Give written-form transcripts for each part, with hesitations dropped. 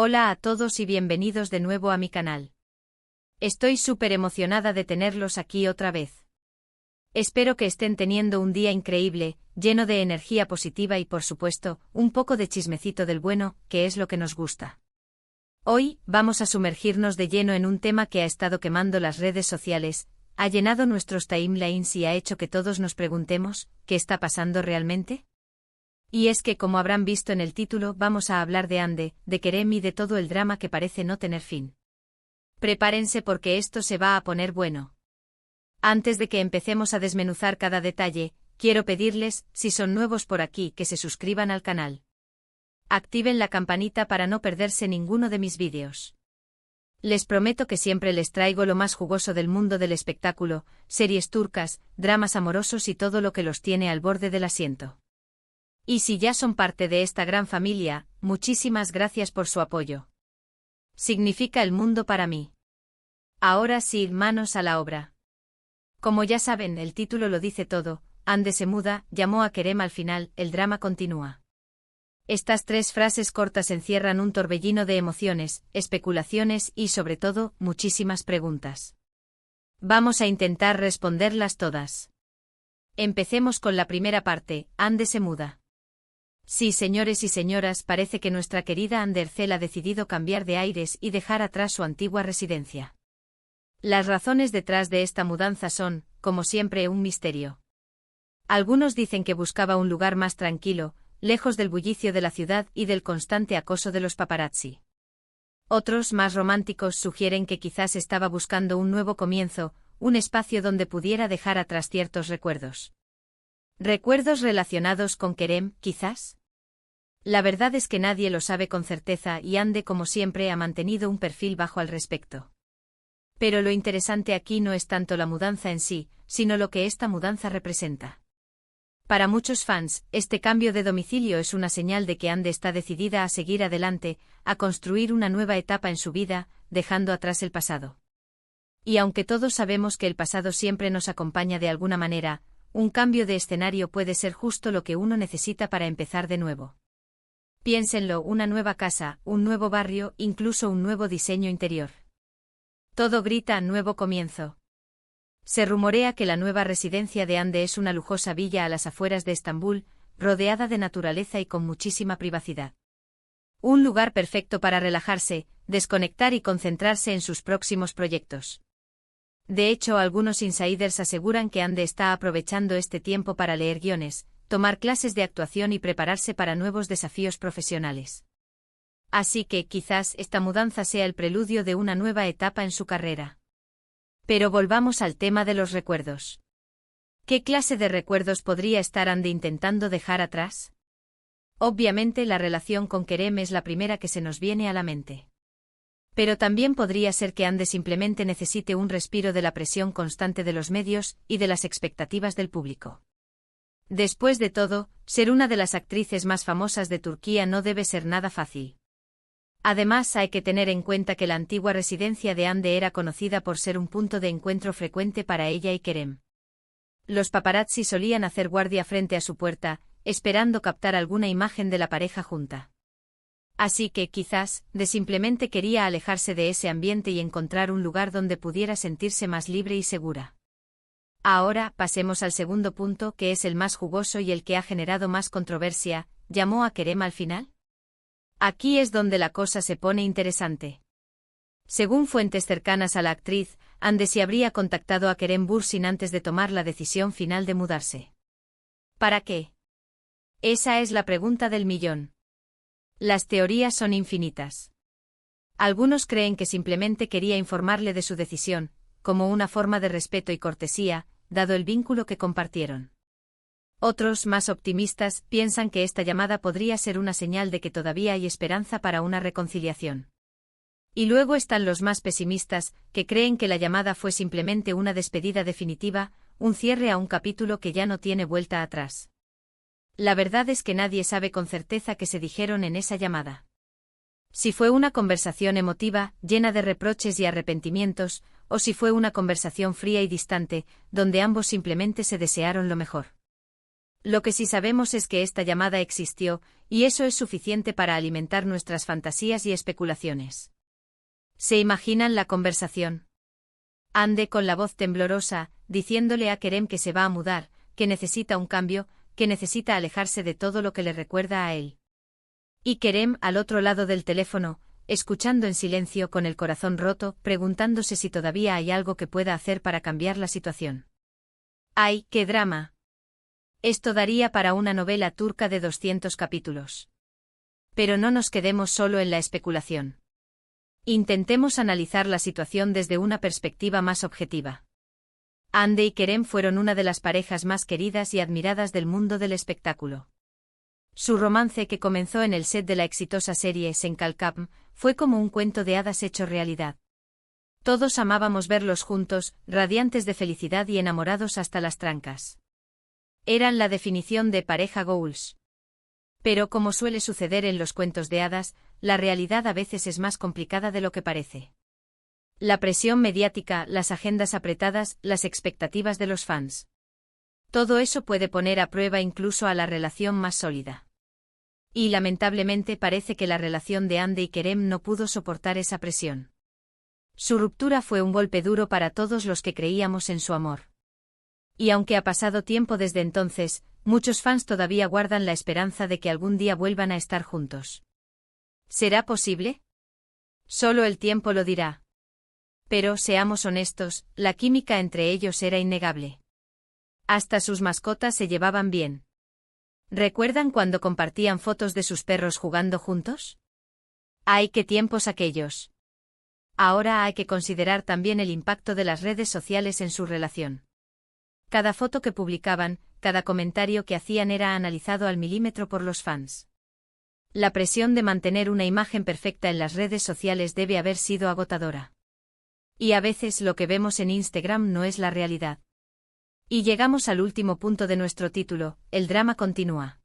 Hola a todos y bienvenidos de nuevo a mi canal. Estoy súper emocionada de tenerlos aquí otra vez. Espero que estén teniendo un día increíble, lleno de energía positiva y por supuesto, un poco de chismecito del bueno, que es lo que nos gusta. Hoy, vamos a sumergirnos de lleno en un tema que ha estado quemando las redes sociales, ha llenado nuestros timelines y ha hecho que todos nos preguntemos, ¿qué está pasando realmente? Y es que como habrán visto en el título vamos a hablar de Ande, de Kerem y de todo el drama que parece no tener fin. Prepárense porque esto se va a poner bueno. Antes de que empecemos a desmenuzar cada detalle, quiero pedirles, si son nuevos por aquí, que se suscriban al canal. Activen la campanita para no perderse ninguno de mis vídeos. Les prometo que siempre les traigo lo más jugoso del mundo del espectáculo, series turcas, dramas amorosos y todo lo que los tiene al borde del asiento. Y si ya son parte de esta gran familia, muchísimas gracias por su apoyo. Significa el mundo para mí. Ahora sí, manos a la obra. Como ya saben, el título lo dice todo, Ande se muda, llamó a Kerem al final, el drama continúa. Estas tres frases cortas encierran un torbellino de emociones, especulaciones y, sobre todo, muchísimas preguntas. Vamos a intentar responderlas todas. Empecemos con la primera parte, Ande se muda. Sí, señores y señoras, parece que nuestra querida Andercel ha decidido cambiar de aires y dejar atrás su antigua residencia. Las razones detrás de esta mudanza son, como siempre, un misterio. Algunos dicen que buscaba un lugar más tranquilo, lejos del bullicio de la ciudad y del constante acoso de los paparazzi. Otros, más románticos, sugieren que quizás estaba buscando un nuevo comienzo, un espacio donde pudiera dejar atrás ciertos recuerdos. ¿Recuerdos relacionados con Kerem, quizás? La verdad es que nadie lo sabe con certeza y Ande, como siempre, ha mantenido un perfil bajo al respecto. Pero lo interesante aquí no es tanto la mudanza en sí, sino lo que esta mudanza representa. Para muchos fans, este cambio de domicilio es una señal de que Ande está decidida a seguir adelante, a construir una nueva etapa en su vida, dejando atrás el pasado. Y aunque todos sabemos que el pasado siempre nos acompaña de alguna manera, un cambio de escenario puede ser justo lo que uno necesita para empezar de nuevo. Piénsenlo, una nueva casa, un nuevo barrio, incluso un nuevo diseño interior. Todo grita nuevo comienzo. Se rumorea que la nueva residencia de Ande es una lujosa villa a las afueras de Estambul, rodeada de naturaleza y con muchísima privacidad. Un lugar perfecto para relajarse, desconectar y concentrarse en sus próximos proyectos. De hecho, algunos insiders aseguran que Ande está aprovechando este tiempo para leer guiones, tomar clases de actuación y prepararse para nuevos desafíos profesionales. Así que, quizás, esta mudanza sea el preludio de una nueva etapa en su carrera. Pero volvamos al tema de los recuerdos. ¿Qué clase de recuerdos podría estar Ande intentando dejar atrás? Obviamente la relación con Kerem es la primera que se nos viene a la mente. Pero también podría ser que Ande simplemente necesite un respiro de la presión constante de los medios y de las expectativas del público. Después de todo, ser una de las actrices más famosas de Turquía no debe ser nada fácil. Además, hay que tener en cuenta que la antigua residencia de Ande era conocida por ser un punto de encuentro frecuente para ella y Kerem. Los paparazzi solían hacer guardia frente a su puerta, esperando captar alguna imagen de la pareja junta. Así que, quizás, de simplemente quería alejarse de ese ambiente y encontrar un lugar donde pudiera sentirse más libre y segura. Ahora, pasemos al segundo punto, que es el más jugoso y el que ha generado más controversia, ¿llamó a Kerem al final? Aquí es donde la cosa se pone interesante. Según fuentes cercanas a la actriz, Ande se habría contactado a Kerem Bürsin antes de tomar la decisión final de mudarse. ¿Para qué? Esa es la pregunta del millón. Las teorías son infinitas. Algunos creen que simplemente quería informarle de su decisión, como una forma de respeto y cortesía, dado el vínculo que compartieron. Otros, más optimistas, piensan que esta llamada podría ser una señal de que todavía hay esperanza para una reconciliación. Y luego están los más pesimistas, que creen que la llamada fue simplemente una despedida definitiva, un cierre a un capítulo que ya no tiene vuelta atrás. La verdad es que nadie sabe con certeza qué se dijeron en esa llamada. Si fue una conversación emotiva, llena de reproches y arrepentimientos, o si fue una conversación fría y distante, donde ambos simplemente se desearon lo mejor. Lo que sí sabemos es que esta llamada existió, y eso es suficiente para alimentar nuestras fantasías y especulaciones. ¿Se imaginan la conversación? Ande con la voz temblorosa, diciéndole a Kerem que se va a mudar, que necesita un cambio, que necesita alejarse de todo lo que le recuerda a él. Y Kerem al otro lado del teléfono, escuchando en silencio con el corazón roto, preguntándose si todavía hay algo que pueda hacer para cambiar la situación. ¡Ay, qué drama! Esto daría para una novela turca de 200 capítulos. Pero no nos quedemos solo en la especulación. Intentemos analizar la situación desde una perspectiva más objetiva. Hande y Kerem fueron una de las parejas más queridas y admiradas del mundo del espectáculo. Su romance, que comenzó en el set de la exitosa serie Senkalkapm, fue como un cuento de hadas hecho realidad. Todos amábamos verlos juntos, radiantes de felicidad y enamorados hasta las trancas. Eran la definición de pareja goals. Pero como suele suceder en los cuentos de hadas, la realidad a veces es más complicada de lo que parece. La presión mediática, las agendas apretadas, las expectativas de los fans. Todo eso puede poner a prueba incluso a la relación más sólida. Y lamentablemente parece que la relación de Hande y Kerem no pudo soportar esa presión. Su ruptura fue un golpe duro para todos los que creíamos en su amor. Y aunque ha pasado tiempo desde entonces, muchos fans todavía guardan la esperanza de que algún día vuelvan a estar juntos. ¿Será posible? Solo el tiempo lo dirá. Pero, seamos honestos, la química entre ellos era innegable. Hasta sus mascotas se llevaban bien. ¿Recuerdan cuando compartían fotos de sus perros jugando juntos? ¡Ay, qué tiempos aquellos! Ahora hay que considerar también el impacto de las redes sociales en su relación. Cada foto que publicaban, cada comentario que hacían era analizado al milímetro por los fans. La presión de mantener una imagen perfecta en las redes sociales debe haber sido agotadora. Y a veces lo que vemos en Instagram no es la realidad. Y llegamos al último punto de nuestro título, el drama continúa.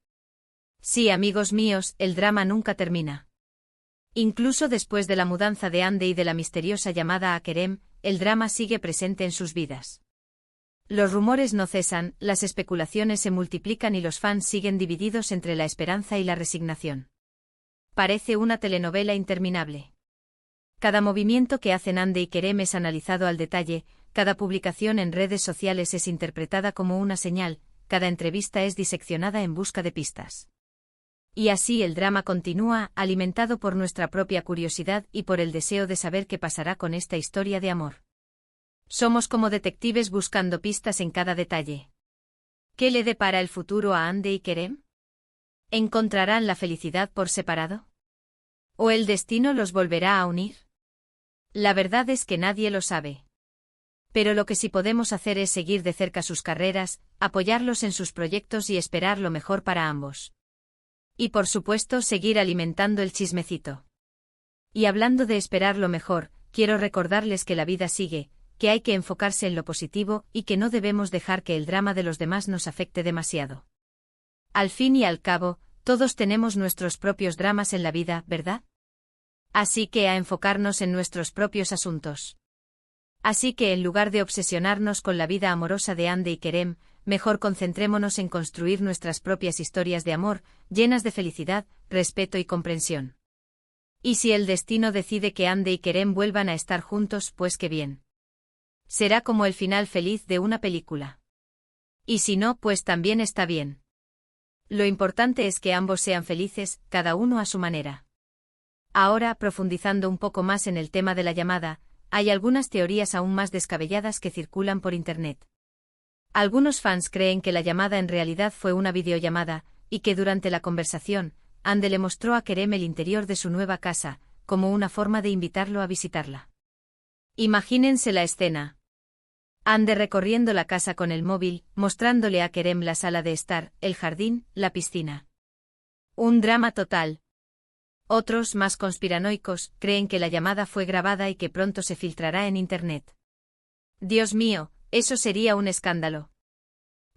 Sí, amigos míos, el drama nunca termina. Incluso después de la mudanza de Hande y de la misteriosa llamada a Kerem, el drama sigue presente en sus vidas. Los rumores no cesan, las especulaciones se multiplican y los fans siguen divididos entre la esperanza y la resignación. Parece una telenovela interminable. Cada movimiento que hacen Hande y Kerem es analizado al detalle, cada publicación en redes sociales es interpretada como una señal, cada entrevista es diseccionada en busca de pistas. Y así el drama continúa, alimentado por nuestra propia curiosidad y por el deseo de saber qué pasará con esta historia de amor. Somos como detectives buscando pistas en cada detalle. ¿Qué le depara el futuro a Hande y Kerem? ¿Encontrarán la felicidad por separado? ¿O el destino los volverá a unir? La verdad es que nadie lo sabe. Pero lo que sí podemos hacer es seguir de cerca sus carreras, apoyarlos en sus proyectos y esperar lo mejor para ambos. Y por supuesto seguir alimentando el chismecito. Y hablando de esperar lo mejor, quiero recordarles que la vida sigue, que hay que enfocarse en lo positivo y que no debemos dejar que el drama de los demás nos afecte demasiado. Al fin y al cabo, todos tenemos nuestros propios dramas en la vida, ¿verdad? Así que a enfocarnos en nuestros propios asuntos. Así que en lugar de obsesionarnos con la vida amorosa de Hande y Kerem, mejor concentrémonos en construir nuestras propias historias de amor, llenas de felicidad, respeto y comprensión. Y si el destino decide que Hande y Kerem vuelvan a estar juntos, pues qué bien. Será como el final feliz de una película. Y si no, pues también está bien. Lo importante es que ambos sean felices, cada uno a su manera. Ahora, profundizando un poco más en el tema de la llamada, hay algunas teorías aún más descabelladas que circulan por Internet. Algunos fans creen que la llamada en realidad fue una videollamada, y que durante la conversación, Hande le mostró a Kerem el interior de su nueva casa, como una forma de invitarlo a visitarla. Imagínense la escena. Hande recorriendo la casa con el móvil, mostrándole a Kerem la sala de estar, el jardín, la piscina. Un drama total. Otros, más conspiranoicos, creen que la llamada fue grabada y que pronto se filtrará en Internet. Dios mío, eso sería un escándalo.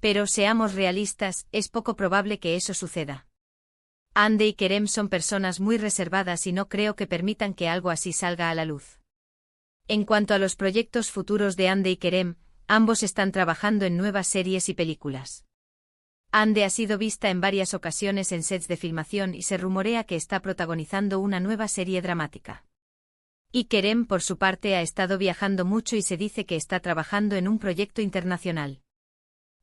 Pero seamos realistas, es poco probable que eso suceda. Hande y Kerem son personas muy reservadas y no creo que permitan que algo así salga a la luz. En cuanto a los proyectos futuros de Hande y Kerem, ambos están trabajando en nuevas series y películas. Hande ha sido vista en varias ocasiones en sets de filmación y se rumorea que está protagonizando una nueva serie dramática. Y Kerem, por su parte, ha estado viajando mucho y se dice que está trabajando en un proyecto internacional.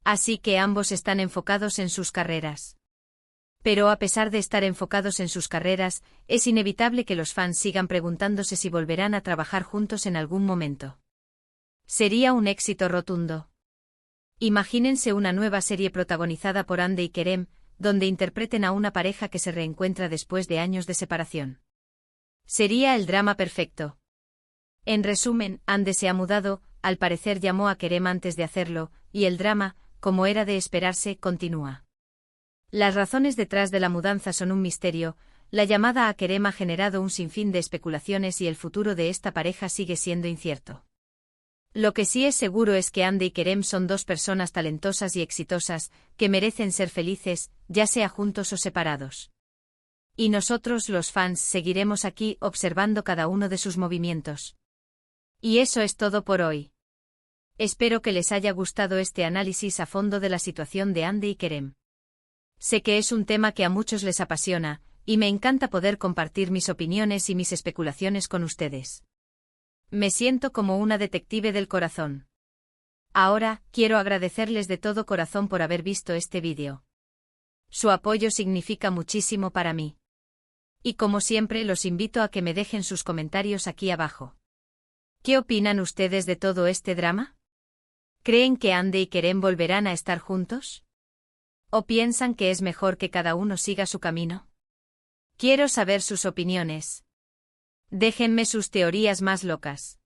Así que ambos están enfocados en sus carreras. Pero a pesar de estar enfocados en sus carreras, es inevitable que los fans sigan preguntándose si volverán a trabajar juntos en algún momento. Sería un éxito rotundo. Imagínense una nueva serie protagonizada por Hande y Kerem, donde interpreten a una pareja que se reencuentra después de años de separación. Sería el drama perfecto. En resumen, Hande se ha mudado, al parecer llamó a Kerem antes de hacerlo, y el drama, como era de esperarse, continúa. Las razones detrás de la mudanza son un misterio, la llamada a Kerem ha generado un sinfín de especulaciones y el futuro de esta pareja sigue siendo incierto. Lo que sí es seguro es que Hande y Kerem son dos personas talentosas y exitosas, que merecen ser felices, ya sea juntos o separados. Y nosotros, los fans, seguiremos aquí observando cada uno de sus movimientos. Y eso es todo por hoy. Espero que les haya gustado este análisis a fondo de la situación de Hande y Kerem. Sé que es un tema que a muchos les apasiona, y me encanta poder compartir mis opiniones y mis especulaciones con ustedes. Me siento como una detective del corazón. Ahora, quiero agradecerles de todo corazón por haber visto este vídeo. Su apoyo significa muchísimo para mí. Y como siempre, los invito a que me dejen sus comentarios aquí abajo. ¿Qué opinan ustedes de todo este drama? ¿Creen que Hande y Kerem volverán a estar juntos? ¿O piensan que es mejor que cada uno siga su camino? Quiero saber sus opiniones. Déjenme sus teorías más locas.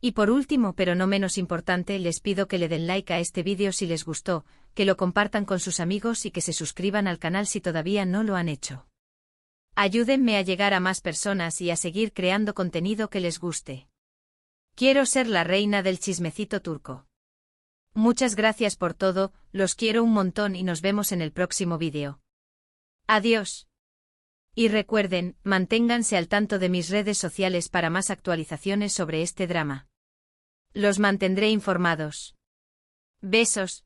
Y por último, pero no menos importante, les pido que le den like a este vídeo si les gustó, que lo compartan con sus amigos y que se suscriban al canal si todavía no lo han hecho. Ayúdenme a llegar a más personas y a seguir creando contenido que les guste. Quiero ser la reina del chismecito turco. Muchas gracias por todo, los quiero un montón y nos vemos en el próximo vídeo. Adiós. Y recuerden, manténganse al tanto de mis redes sociales para más actualizaciones sobre este drama. Los mantendré informados. Besos.